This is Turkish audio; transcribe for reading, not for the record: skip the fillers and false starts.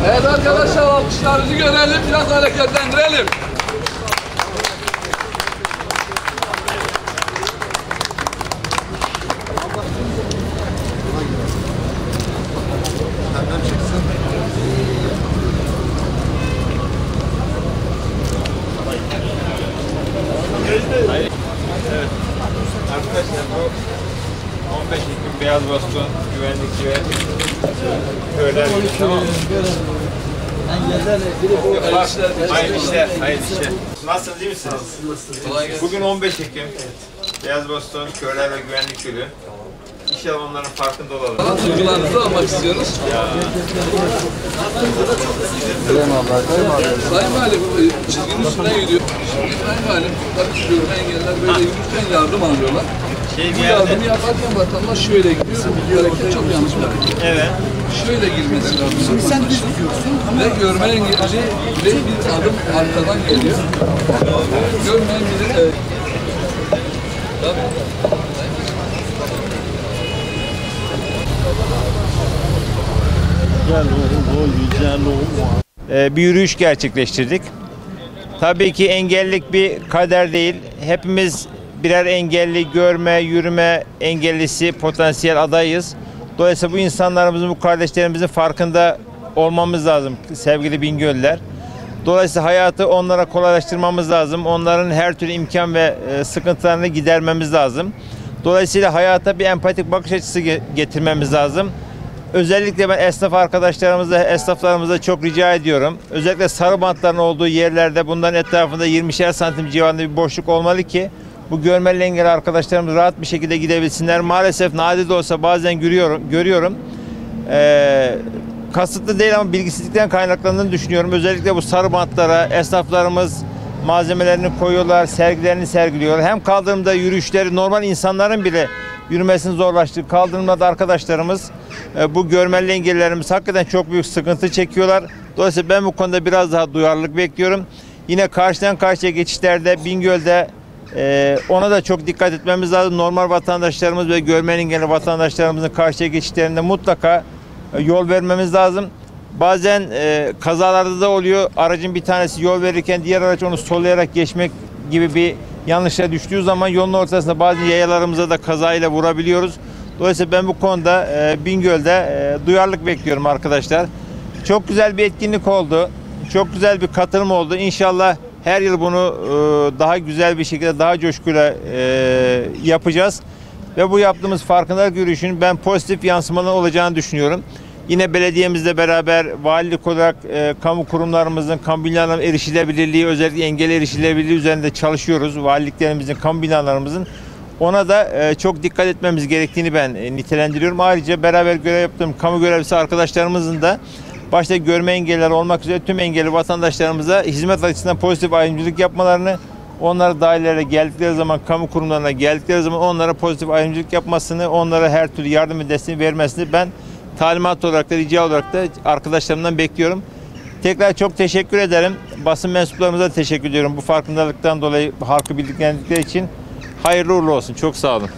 Evet arkadaşlar, alkışlarınızı görelim, biraz hareketlendirelim. Evet. Arkadaşlar bu 15 Ekim Beyaz Boston güvenlikçi ve köyler yürüyüşü, tamam mı? Hayırlı işler, hayırlı işler. Nasılsınız, iyi misiniz? Bugün 15 Ekim Beyaz Boston Köyler ve Güvenlik Günü. İnşallah onların farkında olalım. Duygularınızı almak istiyoruz. Sayın Valim, çizginin üstünden yürüyor. Şimdi Sayın Valim, tabii ki görme engeller böyle yürürken yardım alıyorlar. Bu yardımı yaparken vatandaş şöyle gidiyor. Bu hareket çok yanlış bir hareket. Evet. Şöyle girmesi lazım. Şimdi sen düz gidiyorsun ve görme engelli ve bir adım arkadan geliyor. Görme engelli... Bir yürüyüş gerçekleştirdik. Tabii ki engellilik bir kader değil. Hepimiz birer engelli, görme, yürüme engellisi potansiyel adayız. Dolayısıyla bu insanlarımızın, bu kardeşlerimizin farkında olmamız lazım sevgili Bingöllüler. Dolayısıyla hayatı onlara kolaylaştırmamız lazım. Onların her türlü imkan ve sıkıntılarını gidermemiz lazım. Dolayısıyla hayata bir empatik bakış açısı getirmemiz lazım. Özellikle ben esnaf arkadaşlarımıza, esnaflarımıza çok rica ediyorum. Özellikle sarı bantların olduğu yerlerde bunların etrafında 20'şer santim civarında bir boşluk olmalı ki bu görmeli engelli arkadaşlarımız rahat bir şekilde gidebilsinler. Maalesef nadir de olsa bazen görüyorum. Kasıtlı değil ama bilgisizlikten kaynaklandığını düşünüyorum. Özellikle bu sarı bantlara esnaflarımız malzemelerini koyuyorlar, sergilerini sergiliyor. Hem kaldırımda yürüyüşleri normal insanların bile yürümesini zorlaştırdı. Kaldırımda da arkadaşlarımız, bu görmeli engellilerimiz hakikaten çok büyük sıkıntı çekiyorlar. Dolayısıyla ben bu konuda biraz daha duyarlılık bekliyorum. Yine karşıdan karşıya geçişlerde Bingöl'de ona da çok dikkat etmemiz lazım. Normal vatandaşlarımız ve görmeli engelli vatandaşlarımızın karşıya geçişlerinde mutlaka yol vermemiz lazım. Bazen kazalarda da oluyor. Aracın bir tanesi yol verirken diğer araç onu sollayarak geçmek gibi bir yanlışa düştüğü zaman yolun ortasında bazı yayalarımıza da kazayla vurabiliyoruz. Dolayısıyla ben bu konuda Bingöl'de duyarlılık bekliyorum arkadaşlar. Çok güzel bir etkinlik oldu. Çok güzel bir katılım oldu. İnşallah her yıl bunu daha güzel bir şekilde, daha coşkuyla yapacağız. Ve bu yaptığımız farkındalık yürüyüşünün ben pozitif yansımalı olacağını düşünüyorum. Yine belediyemizle beraber valilik olarak kamu kurumlarımızın, kamu binalarının erişilebilirliği, özellikle engelli erişilebilirliği üzerinde çalışıyoruz. Valiliklerimizin, kamu binalarımızın. Ona da çok dikkat etmemiz gerektiğini ben nitelendiriyorum. Ayrıca beraber görev yaptığım kamu görevlisi arkadaşlarımızın da başta görme engelliler olmak üzere tüm engelli vatandaşlarımıza hizmet açısından pozitif ayrımcılık yapmalarını, onlara dairelere geldikleri zaman, kamu kurumlarına geldikleri zaman onlara pozitif ayrımcılık yapmasını, onlara her türlü yardım ve desteği vermesini ben talimat olarak da, rica olarak da arkadaşlarımdan bekliyorum. Tekrar çok teşekkür ederim. Basın mensuplarımıza teşekkür ediyorum. Bu farkındalıktan dolayı halkı bilgilendirdikleri için hayırlı uğurlu olsun. Çok sağ olun.